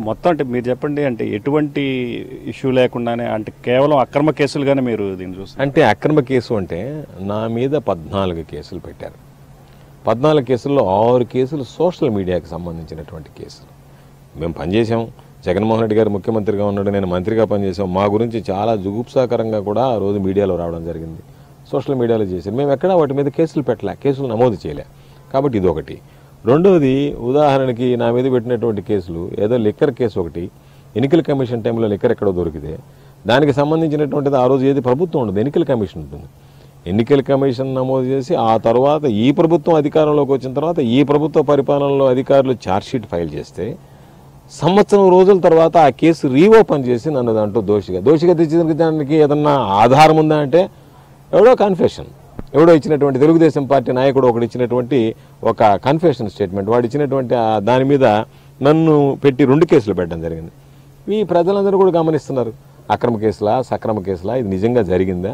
మొత్తం అంటే మీరు చెప్పండి అంటే ఎటువంటి ఇష్యూ లేకుండానే అంటే కేవలం అక్రమ కేసులుగానే మీరు దీన్ని చూస్తారు. అంటే అక్రమ కేసు అంటే నా మీద 14 కేసులు పెట్టారు. 14 కేసుల్లో 6 కేసులు సోషల్ మీడియాకి సంబంధించినటువంటి కేసులు. మేము పనిచేసాం. జగన్మోహన్ రెడ్డి గారు ముఖ్యమంత్రిగా ఉన్నాడు, నేను మంత్రిగా పనిచేసాం. మా గురించి చాలా జుగుప్సాకరంగా కూడా ఆ రోజు మీడియాలో రావడం జరిగింది. సోషల్ మీడియాలో చేశారు. మేము ఎక్కడా వాటి మీద కేసులు పెట్టలే, కేసులు నమోదు చేయలే. కాబట్టి ఇది ఒకటి. రెండవది, ఉదాహరణకి నా మీద పెట్టినటువంటి కేసులు ఏదో లిక్కర్ కేసు ఒకటి, ఎన్నికల కమిషన్ టైంలో లిక్కర్ ఎక్కడో దొరికితే దానికి సంబంధించినటువంటిది ఆ రోజు ఏది ప్రభుత్వం ఉండదు, ఎన్నికల కమిషన్ ఉంటుంది. ఎన్నికల కమిషన్ నమోదు చేసి ఆ తర్వాత ఈ ప్రభుత్వం అధికారంలోకి వచ్చిన తర్వాత ఈ ప్రభుత్వ పరిపాలనలో అధికారులు ఛార్జ్షీట్ ఫైల్ చేస్తే సంవత్సరం రోజుల తర్వాత ఆ కేసు రీఓపెన్ చేసి నన్ను దాంట్లో దోషిగా తెచ్చేదానికి ఏదన్నా ఆధారం ఉందా అంటే ఎవడో కన్ఫెషన్, ఎవడో ఇచ్చినటువంటి తెలుగుదేశం పార్టీ నాయకుడు ఒకటి ఇచ్చినటువంటి ఒక కన్ఫెషన్ స్టేట్మెంట్, వాడు ఇచ్చినటువంటి దాని మీద నన్ను పెట్టి 2 కేసులు పెట్టడం జరిగింది. ఈ ప్రజలందరూ కూడా గమనిస్తున్నారు. అక్రమ కేసులా, సక్రమ కేసులా, ఇది నిజంగా జరిగిందా?